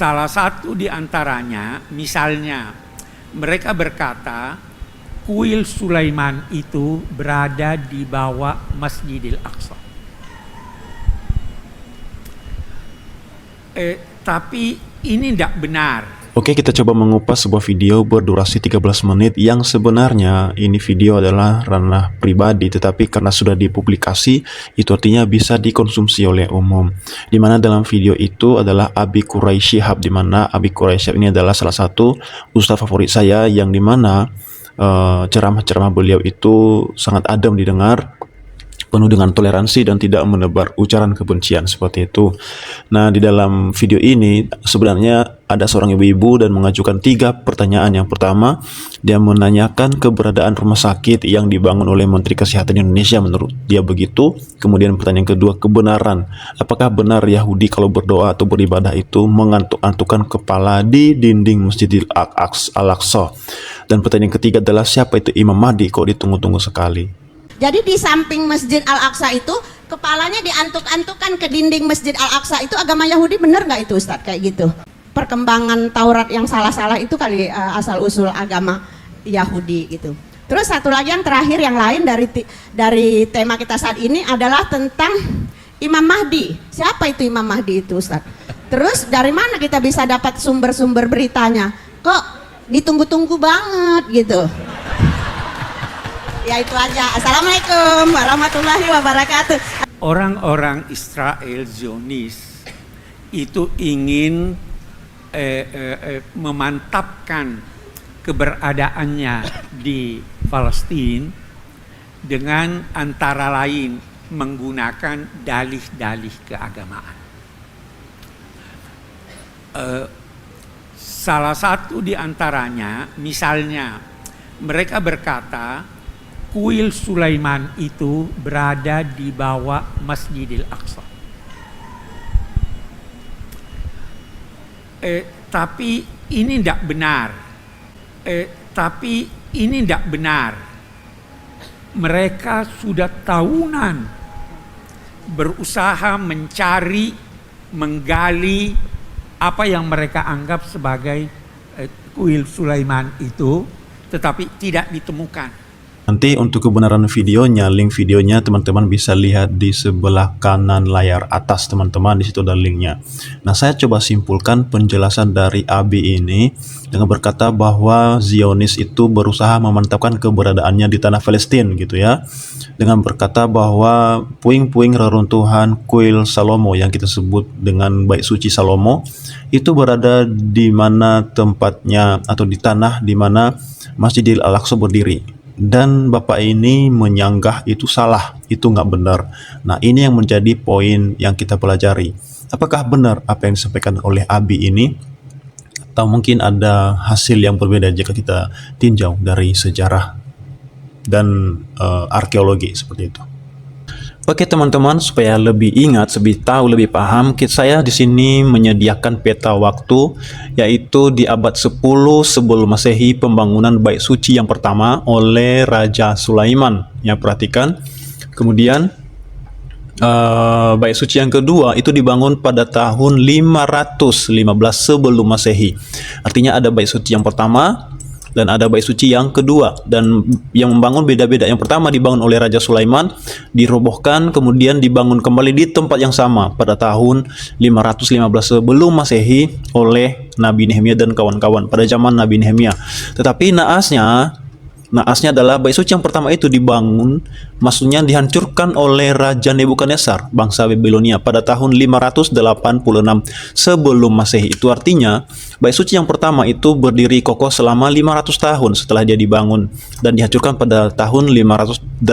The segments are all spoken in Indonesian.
Salah satu di antaranya, misalnya, mereka berkata, kuil Sulaiman itu berada di bawah Masjidil Aqsa. Tapi ini tidak benar. Oke, kita coba mengupas sebuah video berdurasi 13 menit yang sebenarnya ini video adalah ranah pribadi, tetapi karena sudah dipublikasi itu artinya bisa dikonsumsi oleh umum. Dimana dalam video itu adalah Abi Quraisy Shihab, dimana Abi Quraisy Shihab ini adalah salah satu ustaz favorit saya, yang dimana ceramah-ceramah beliau itu sangat adem didengar, penuh dengan toleransi dan tidak menebar ujaran kebencian seperti itu. Nah, di dalam video ini sebenarnya ada seorang ibu-ibu dan mengajukan 3 pertanyaan. Yang pertama, dia menanyakan keberadaan rumah sakit yang dibangun oleh Menteri Kesehatan Indonesia, menurut dia begitu. Kemudian pertanyaan kedua, kebenaran. Apakah benar Yahudi kalau berdoa atau beribadah itu mengantuk-antukkan kepala di dinding Masjidil Al-Aqsa? Dan pertanyaan ketiga adalah siapa itu Imam Mahdi, kok ditunggu-tunggu sekali? Jadi di samping Masjid Al-Aqsa itu kepalanya diantuk-antukkan ke dinding Masjid Al-Aqsa. Itu agama Yahudi, bener nggak itu Ustadz kayak gitu? Perkembangan Taurat yang salah-salah itu kali asal-usul agama Yahudi gitu. Terus satu lagi yang terakhir, yang lain dari tema kita saat ini adalah tentang Imam Mahdi. Siapa itu Imam Mahdi itu Ustadz? Terus dari mana kita bisa dapat sumber-sumber beritanya? Kok ditunggu-tunggu banget gitu? Ya itu aja. Assalamualaikum warahmatullahi wabarakatuh. Orang-orang Israel Zionis itu ingin memantapkan keberadaannya di Palestina dengan antara lain menggunakan dalih-dalih keagamaan. Salah satu di antaranya, misalnya, mereka berkata kuil Sulaiman itu berada di bawah Masjidil Aqsa. Tapi ini tidak benar. Mereka sudah tahunan berusaha mencari, menggali apa yang mereka anggap sebagai kuil Sulaiman itu, tetapi tidak ditemukan. Nanti untuk kebenaran videonya, link videonya teman-teman bisa lihat di sebelah kanan layar atas teman-teman, di situ ada linknya. Nah, saya coba simpulkan penjelasan dari Abi ini dengan berkata bahwa Zionis itu berusaha memantapkan keberadaannya di tanah Palestina gitu ya, dengan berkata bahwa puing-puing reruntuhan kuil Salomo yang kita sebut dengan Bait Suci Salomo itu berada di mana tempatnya atau di tanah di mana Masjidil Al-Aqsa berdiri. Dan Bapak ini menyanggah itu salah, itu nggak benar. Nah, ini yang menjadi poin yang kita pelajari. Apakah benar apa yang disampaikan oleh Abi ini? Atau mungkin ada hasil yang berbeda jika kita tinjau dari sejarah dan arkeologi seperti itu. Oke teman-teman, supaya lebih ingat, lebih tahu, lebih paham, saya di sini menyediakan peta waktu, yaitu di abad 10 sebelum Masehi pembangunan Bait Suci yang pertama oleh Raja Sulaiman. Ya, perhatikan. Kemudian Bait Suci yang kedua itu dibangun pada tahun 515 sebelum Masehi. Artinya ada Bait Suci yang pertama dan ada Bait Suci yang kedua, dan yang membangun beda-beda. Yang pertama dibangun oleh Raja Sulaiman, dirobohkan, kemudian dibangun kembali di tempat yang sama pada tahun 515 sebelum Masehi oleh Nabi Nehemia dan kawan-kawan pada zaman Nabi Nehemia. Tetapi naasnya adalah Bait Suci yang pertama itu dibangun, maksudnya dihancurkan oleh Raja Nebukadnezar, bangsa Babilonia, pada tahun 586 sebelum Masehi. Itu artinya Bait Suci yang pertama itu berdiri kokoh selama 500 tahun setelah dia dibangun dan dihancurkan pada tahun 586.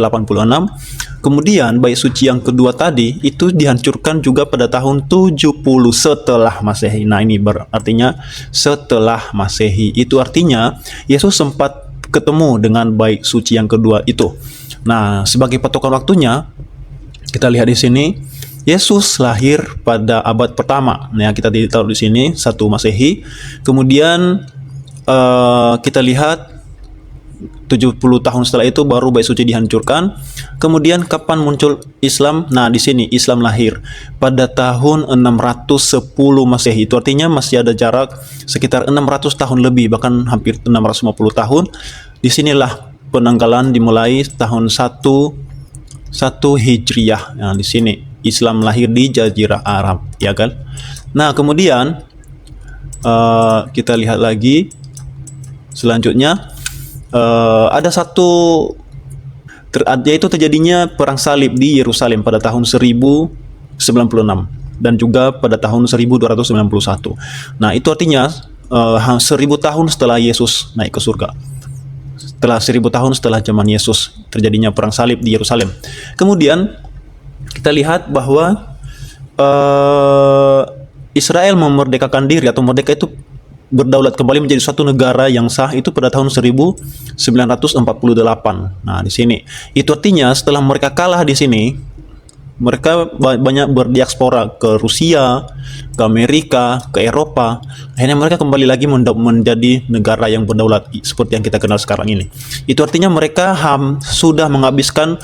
Kemudian Bait Suci yang kedua tadi itu dihancurkan juga pada tahun 70 setelah Masehi. Nah, ini artinya setelah Masehi. Itu artinya Yesus sempat ketemu dengan Bait Suci yang kedua itu. Nah, sebagai patokan waktunya, kita lihat di sini, Yesus lahir pada abad pertama. Nah, kita tahu di sini 1 Masehi. Kemudian kita lihat 70 tahun setelah itu baru bait suci dihancurkan. Kemudian kapan muncul Islam? Nah, di sini Islam lahir pada tahun 610 Masehi. Itu artinya masih ada jarak sekitar 600 tahun lebih, bahkan hampir 650 tahun. Disinilah penanggalan dimulai tahun 1 Hijriah. Nah, di sini Islam lahir di Jazirah Arab, ya kan? Nah, kemudian kita lihat lagi selanjutnya. Ada satu yaitu terjadinya perang salib di Yerusalem pada tahun 1096 dan juga pada tahun 1291. Nah, itu artinya 1000 tahun setelah Yesus naik ke surga. Setelah 1000 tahun setelah zaman Yesus terjadinya perang salib di Yerusalem. Kemudian kita lihat bahwa Israel memerdekakan diri, atau merdeka itu berdaulat kembali menjadi suatu negara yang sah itu pada tahun 1948. Nah, di sini itu artinya setelah mereka kalah di sini, mereka banyak berdiaspora ke Rusia, ke Amerika, ke Eropa. Akhirnya mereka kembali lagi menjadi negara yang berdaulat seperti yang kita kenal sekarang ini. Itu artinya mereka sudah menghabiskan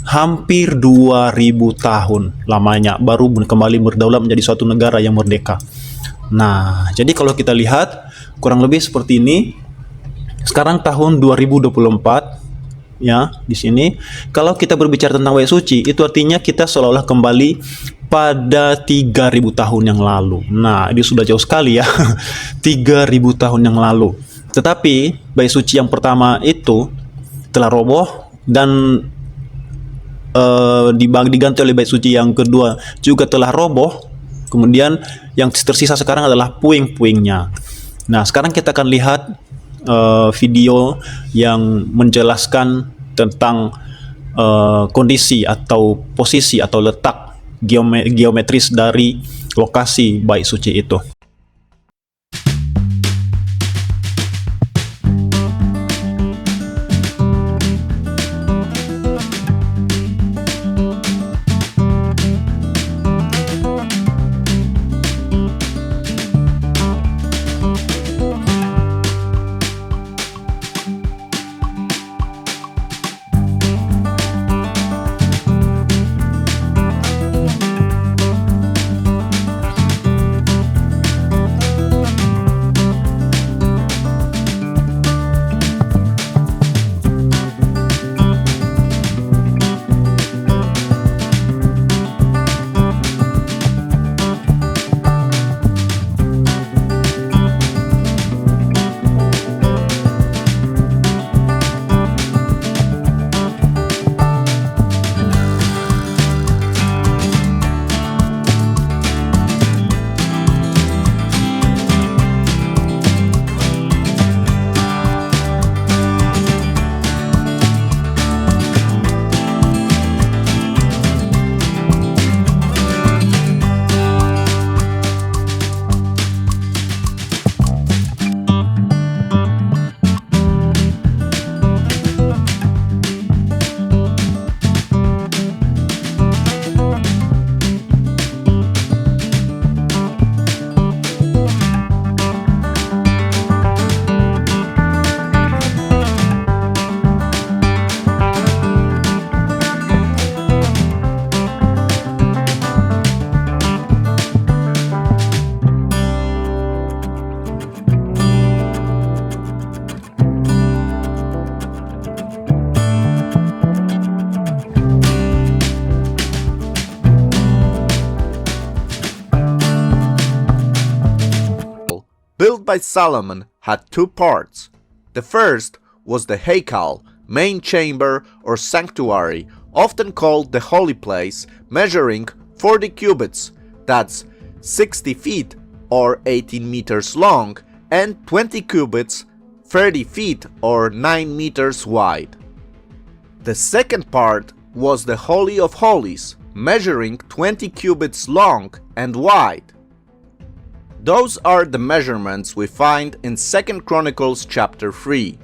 hampir 2000 tahun lamanya baru kembali berdaulat menjadi suatu negara yang merdeka. Nah, jadi kalau kita lihat kurang lebih seperti ini. Sekarang tahun 2024 ya, di sini kalau kita berbicara tentang bait suci, itu artinya kita seolah-olah kembali pada 3000 tahun yang lalu. Nah, ini sudah jauh sekali ya. 3000 tahun yang lalu. Tetapi bait suci yang pertama itu telah roboh dan diganti oleh bait suci yang kedua juga telah roboh. Kemudian yang tersisa sekarang adalah puing-puingnya. Nah, sekarang kita akan lihat video yang menjelaskan tentang kondisi atau posisi atau letak geometris dari lokasi bait suci itu. built by Solomon had two parts. The first was the Heikal, main chamber or sanctuary, often called the holy place, measuring 40 cubits, that's 60 feet or 18 meters long, and 20 cubits, 30 feet or 9 meters wide. The second part was the Holy of Holies, measuring 20 cubits long and wide. Those are the measurements we find in 2 Chronicles chapter 3.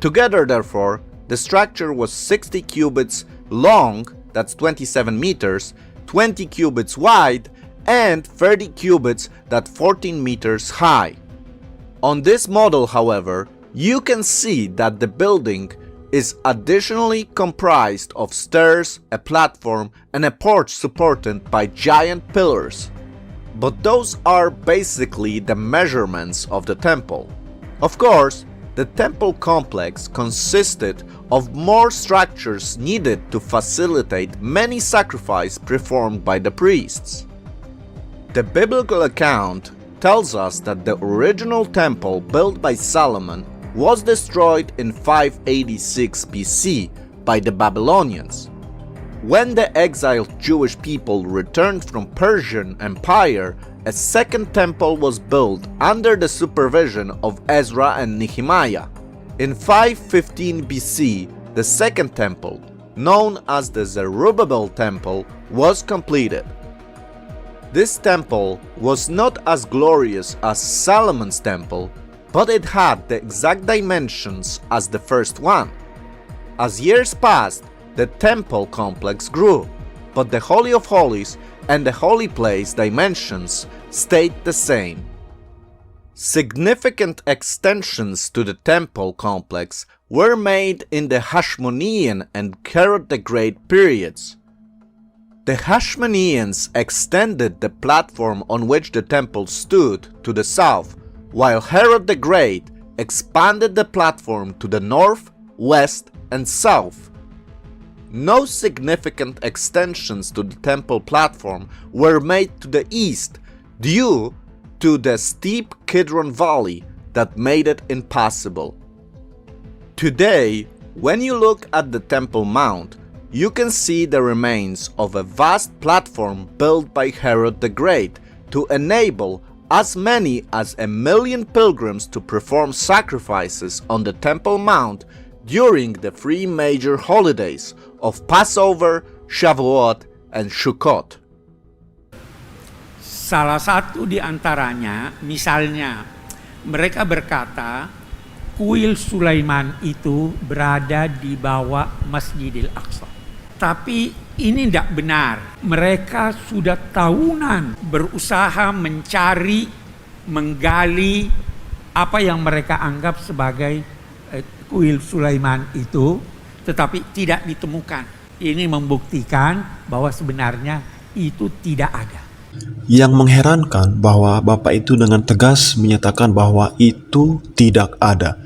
Together, therefore, the structure was 60 cubits long, that's 27 meters, 20 cubits wide, and 30 cubits, that's 14 meters high. On this model, however, you can see that the building is additionally comprised of stairs, a platform, and a porch supported by giant pillars. But those are basically the measurements of the temple. Of course, the temple complex consisted of more structures needed to facilitate many sacrifices performed by the priests. The biblical account tells us that the original temple built by Solomon was destroyed in 586 BC by the Babylonians. When the exiled Jewish people returned from Persian Empire, a second temple was built under the supervision of Ezra and Nehemiah. In 515 BC, the second temple, known as the Zerubbabel Temple, was completed. This temple was not as glorious as Solomon's temple, but it had the exact dimensions as the first one. As years passed, the temple complex grew, but the Holy of Holies and the Holy Place dimensions stayed the same. Significant extensions to the temple complex were made in the Hashmonean and Herod the Great periods. The Hashmoneans extended the platform on which the temple stood to the south, while Herod the Great expanded the platform to the north, west, and south. No significant extensions to the temple platform were made to the east due to the steep Kidron Valley that made it impossible. Today, when you look at the Temple Mount, you can see the remains of a vast platform built by Herod the Great to enable as many as 1 million pilgrims to perform sacrifices on the Temple Mount during the three major holidays of Passover, Shavuot, and Sukkot. Salah satu di antaranya, misalnya, mereka berkata, kuil Sulaiman itu berada di bawah Masjidil Aqsa. Tapi ini tidak benar. Mereka sudah tahunan berusaha mencari, menggali apa yang mereka anggap sebagai kuil Sulaiman itu, tetapi tidak ditemukan. Ini membuktikan bahwa sebenarnya itu tidak ada. Yang mengherankan bahwa Bapak itu dengan tegas menyatakan bahwa itu tidak ada.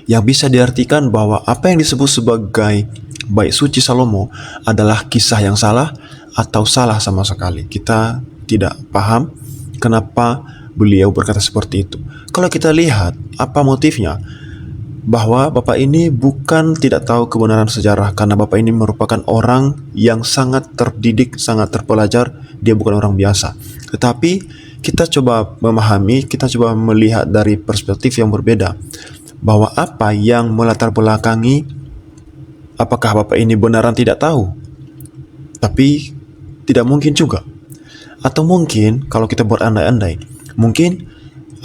Yang bisa diartikan bahwa apa yang disebut sebagai Bait Suci Salomo adalah kisah yang salah atau salah sama sekali. Kita tidak paham kenapa beliau berkata seperti itu. Kalau kita lihat apa motifnya, bahwa Bapak ini bukan tidak tahu kebenaran sejarah, karena Bapak ini merupakan orang yang sangat terdidik, sangat terpelajar. Dia bukan orang biasa. Tetapi kita coba memahami, kita coba melihat dari perspektif yang berbeda, bahwa apa yang melatar belakangi, apakah Bapak ini benaran tidak tahu? Tapi tidak mungkin juga. Atau mungkin kalau kita berandai-andai, mungkin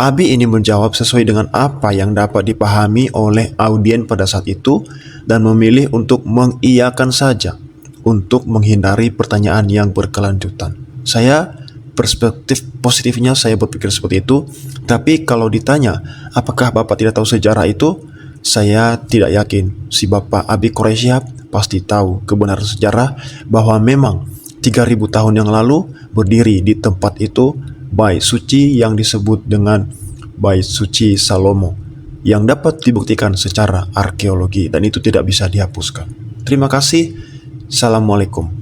Abi ini menjawab sesuai dengan apa yang dapat dipahami oleh audien pada saat itu dan memilih untuk mengiyakan saja untuk menghindari pertanyaan yang berkelanjutan. Saya perspektif positifnya saya berpikir seperti itu, tapi kalau ditanya apakah Bapak tidak tahu sejarah itu, saya tidak yakin. Si Bapak Abi Quraisyhab pasti tahu kebenaran sejarah bahwa memang 3000 tahun yang lalu berdiri di tempat itu Bait Suci yang disebut dengan Bait Suci Salomo, yang dapat dibuktikan secara arkeologi dan itu tidak bisa dihapuskan. Terima kasih. Assalamualaikum.